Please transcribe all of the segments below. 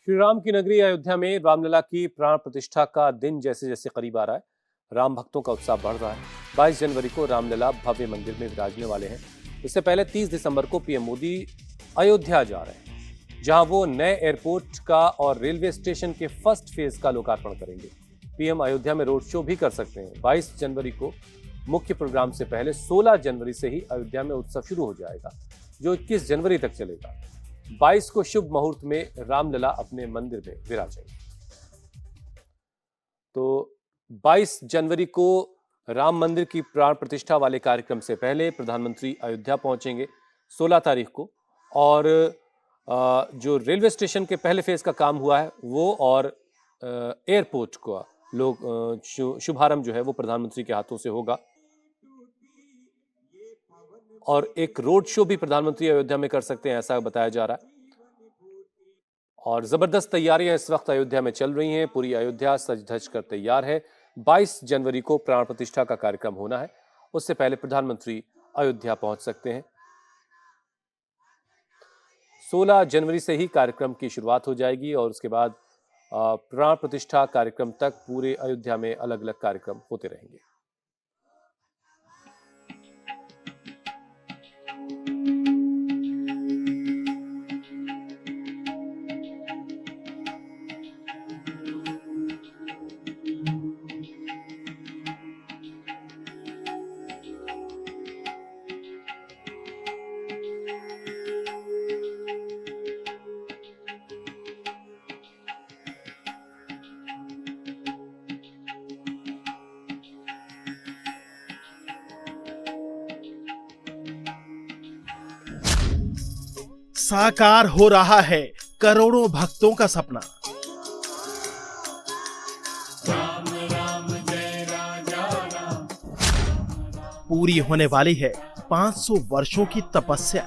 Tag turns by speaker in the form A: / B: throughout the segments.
A: श्री राम की नगरी अयोध्या में रामलला की प्राण प्रतिष्ठा का दिन जैसे जैसे करीब आ रहा है, राम भक्तों का उत्साह बढ़ रहा है। 22 जनवरी को रामलला भव्य मंदिर में विराजने वाले हैं। इससे पहले 30 दिसंबर को पीएम मोदी अयोध्या जा रहे हैं, जहां वो नए एयरपोर्ट का और रेलवे स्टेशन के फर्स्ट फेज का लोकार्पण करेंगे। पीएम अयोध्या में रोड शो भी कर सकते हैं। 22 जनवरी को मुख्य प्रोग्राम से पहले 16 जनवरी से ही अयोध्या में उत्सव शुरू हो जाएगा, जो 21 जनवरी तक चलेगा। 22 को शुभ मुहूर्त में रामलला अपने मंदिर में विराजेंगे। तो 22 जनवरी को राम मंदिर की प्राण प्रतिष्ठा वाले कार्यक्रम से पहले प्रधानमंत्री अयोध्या पहुंचेंगे 16 तारीख को, और जो रेलवे स्टेशन के पहले फेज का काम हुआ है वो और एयरपोर्ट का शुभारंभ जो है वो प्रधानमंत्री के हाथों से होगा, और एक रोड शो भी प्रधानमंत्री अयोध्या में कर सकते हैं, ऐसा बताया जा रहा है। और जबरदस्त तैयारियां इस वक्त अयोध्या में चल रही हैं। पूरी अयोध्या सज धज कर तैयार है। 22 जनवरी को प्राण प्रतिष्ठा का कार्यक्रम होना है, उससे पहले प्रधानमंत्री अयोध्या पहुंच सकते हैं। 16 जनवरी से ही कार्यक्रम की शुरुआत हो जाएगी और उसके बाद प्राण प्रतिष्ठा कार्यक्रम तक पूरे अयोध्या में अलग अलग कार्यक्रम होते रहेंगे।
B: साकार हो रहा है करोड़ों भक्तों का सपना।
C: राम राम जय राजा राम।
B: पूरी होने वाली है 500 वर्षों की तपस्या।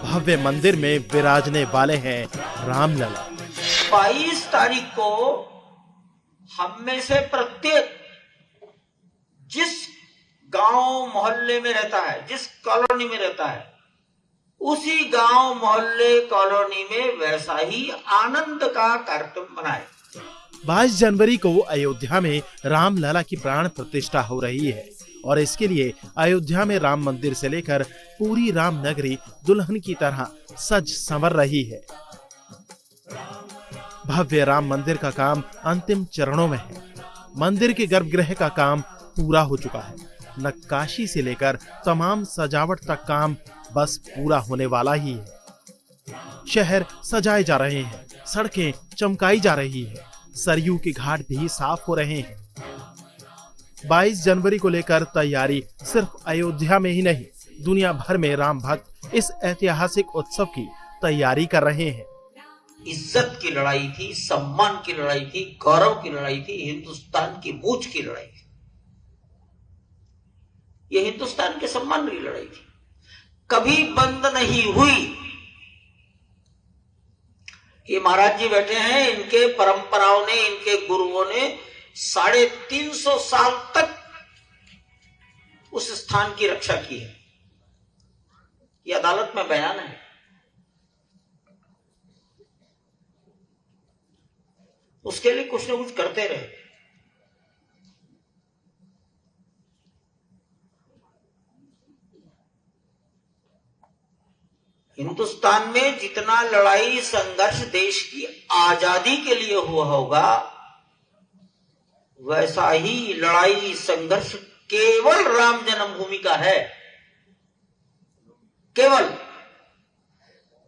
B: भव्य मंदिर में विराजने वाले हैं रामलला।
D: 22 तारीख को हम में से प्रत्येक जिस गांव मोहल्ले में रहता है, जिस कॉलोनी में रहता है, उसी गांव मोहल्ले कॉलोनी में वैसा ही आनंद का कार्यक्रम बनाए।
B: 22 जनवरी को अयोध्या में रामलला की प्राण प्रतिष्ठा हो रही है और इसके लिए अयोध्या में राम मंदिर से लेकर पूरी राम नगरी दुल्हन की तरह सज संवर रही है। भव्य राम मंदिर का काम अंतिम चरणों में है। मंदिर के गर्भगृह का काम पूरा हो चुका है। नक्काशी से लेकर तमाम सजावट तक काम बस पूरा होने वाला ही है। शहर सजाए जा रहे हैं, सड़कें चमकाई जा रही है, सरयू के घाट भी साफ हो रहे हैं। 22 जनवरी को लेकर तैयारी सिर्फ अयोध्या में ही नहीं, दुनिया भर में राम भक्त इस ऐतिहासिक उत्सव की तैयारी कर रहे हैं।
D: इज्जत की लड़ाई थी, सम्मान की लड़ाई थी, गौरव की लड़ाई थी, हिंदुस्तान की मूंछ की लड़ाई थी। यह हिंदुस्तान के सम्मान की लड़ाई थी, कभी बंद नहीं हुई। ये महाराज जी बैठे हैं, इनके परंपराओं ने, इनके गुरुओं ने 350 साल तक उस स्थान की रक्षा की है। यह अदालत में बयान है। उसके लिए कुछ न कुछ करते रहे। हिंदुस्तान में जितना लड़ाई संघर्ष देश की आजादी के लिए हुआ होगा, वैसा ही लड़ाई संघर्ष केवल राम जन्मभूमि का है। केवल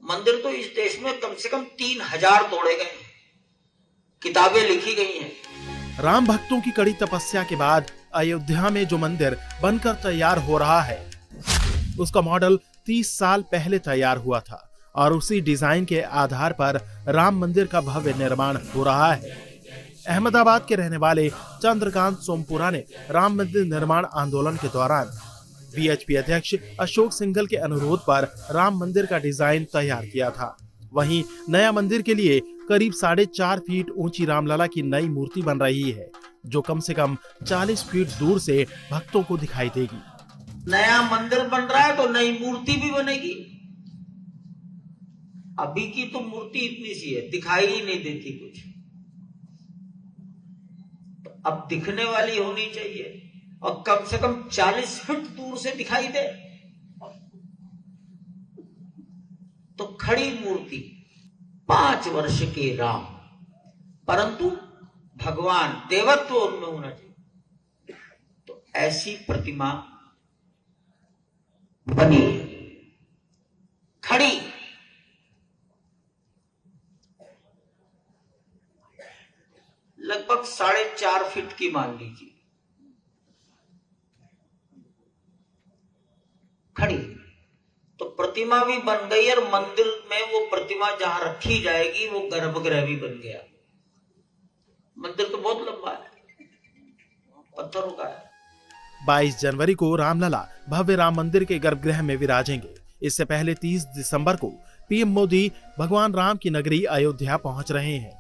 D: मंदिर तो इस देश में कम से कम 3000 तोड़े गए हैं, किताबें लिखी गई हैं।
B: राम भक्तों की कड़ी तपस्या के बाद अयोध्या में जो मंदिर बनकर तैयार हो रहा है, उसका मॉडल 30 साल पहले तैयार हुआ था और उसी डिजाइन के आधार पर राम मंदिर का भव्य निर्माण हो रहा है। अहमदाबाद के रहने वाले चंद्रकांत सोमपुरा ने राम मंदिर निर्माण आंदोलन के दौरान बीएचपी अध्यक्ष अशोक सिंघल के अनुरोध पर राम मंदिर का डिजाइन तैयार किया था। वहीं नया मंदिर के लिए करीब 4.5 फीट ऊंची रामलला की नई मूर्ति बन रही है। जो कम से कम 40 फीट दूर से भक्तों को दिखाई देगी।
D: नया मंदिर बन रहा है तो नई मूर्ति भी बनेगी। अभी की तो मूर्ति इतनी सी है, दिखाई ही नहीं देती कुछ। तो अब दिखने वाली होनी चाहिए और कम से कम 40 फीट दूर से दिखाई दे। तो खड़ी मूर्ति 5 वर्ष के राम, परंतु भगवान देवत्व उनमें होना चाहिए। तो ऐसी प्रतिमा बनी खड़ी, लगभग 4.5 फीट की मान लीजिए, खड़ी। तो प्रतिमा भी बन गई और मंदिर में वो प्रतिमा जहां रखी जाएगी वो गर्भगृह भी बन गया। मंदिर तो बहुत लंबा है, पत्थरों का है।
B: 22 जनवरी को रामलला भव्य राम मंदिर के गर्भगृह में विराजेंगे। इससे पहले 30 दिसंबर को पीएम मोदी भगवान राम की नगरी अयोध्या पहुंच रहे हैं,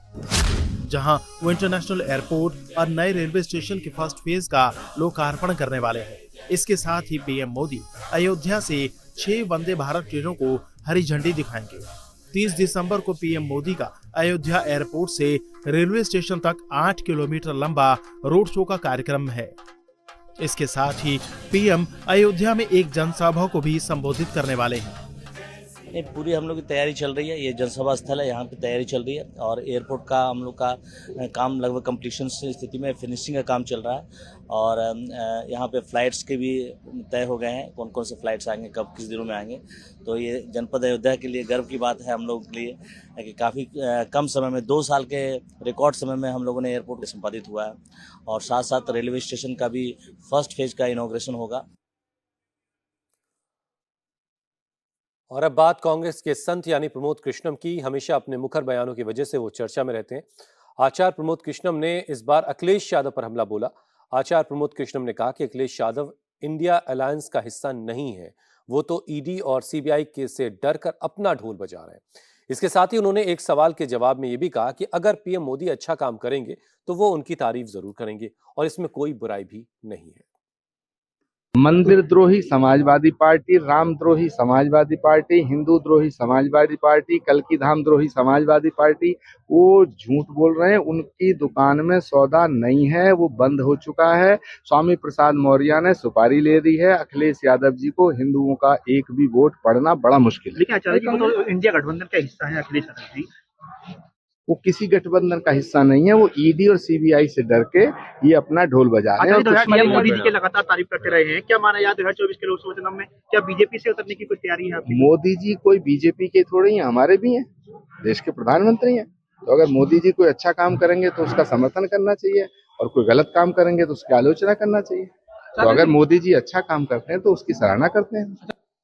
B: जहां वो इंटरनेशनल एयरपोर्ट और नए रेलवे स्टेशन के फर्स्ट फेज का लोकार्पण करने वाले हैं। इसके साथ ही पीएम मोदी अयोध्या से 6 वंदे भारत ट्रेनों को हरी झंडी दिखाएंगे। 30 दिसंबर को पीएम मोदी का अयोध्या एयरपोर्ट से रेलवे स्टेशन तक 8 किलोमीटर लंबा रोड शो का कार्यक्रम है। इसके साथ ही पीएम अयोध्या में एक जनसभा को भी संबोधित करने वाले हैं।
E: नहीं, पूरी हम लोग की तैयारी चल रही है। ये जनसभा स्थल है, यहाँ पे तैयारी चल रही है और एयरपोर्ट का हम लोग का काम लगभग कंप्लीशन स्थिति में, फिनिशिंग का काम चल रहा है। और यहाँ पे फ्लाइट्स के भी तय हो गए हैं, कौन कौन से फ्लाइट्स आएंगे, कब किस दिनों में आएंगे। तो ये जनपद अयोध्या के लिए गर्व की बात है हम लोगों के लिए कि काफ़ी कम समय में, 2 साल के रिकॉर्ड समय में हम लोगों ने एयरपोर्ट संपादित हुआ है। और साथ साथ रेलवे स्टेशन का भी फर्स्ट फेज का इनॉग्रेशन होगा।
A: और अब बात कांग्रेस के संत यानी प्रमोद कृष्णम की। हमेशा अपने मुखर बयानों की वजह से वो चर्चा में रहते हैं। आचार्य प्रमोद कृष्णम ने इस बार अखिलेश यादव पर हमला बोला। आचार्य प्रमोद कृष्णम ने कहा कि अखिलेश यादव इंडिया अलायंस का हिस्सा नहीं है, वो तो ईडी और सीबीआई के से डर कर अपना ढोल बजा रहे हैं। इसके साथ ही उन्होंने एक सवाल के जवाब में ये भी कहा कि अगर पीएम मोदी अच्छा काम करेंगे तो वो उनकी तारीफ जरूर करेंगे और इसमें कोई बुराई भी नहीं है।
F: मंदिर द्रोही समाजवादी पार्टी, राम द्रोही समाजवादी पार्टी, हिंदू द्रोही समाजवादी पार्टी, कल्की धाम द्रोही समाजवादी पार्टी, वो झूठ बोल रहे हैं। उनकी दुकान में सौदा नहीं है, वो बंद हो चुका है। स्वामी प्रसाद मौर्य ने सुपारी ले दी है। अखिलेश यादव जी को हिंदुओं का एक भी वोट पड़ना बड़ा मुश्किल है।
G: लेकिन आचार्य जी वो तो इंडिया गठबंधन का हिस्सा है अखिलेश यादव जी।
F: वो किसी गठबंधन का हिस्सा नहीं है। वो ईडी और सीबीआई से डर के ये अपना ढोल बजा रहे हैं।
G: मोदी जी के लगातार तारीफ करते रहे हैं, क्या माना याद 2024 के लोकसभा चुनाव में क्या बीजेपी से उतरने की कोई तैयारी है आपकी?
F: मोदी जी कोई बीजेपी के थोड़े ही, हमारे भी हैं, देश के प्रधानमंत्री हैं। तो अगर मोदी जी कोई अच्छा काम करेंगे तो उसका समर्थन करना चाहिए और कोई गलत काम करेंगे तो उसकी आलोचना करना चाहिए। तो अगर मोदी जी अच्छा काम करते हैं तो उसकी सराहना करते हैं।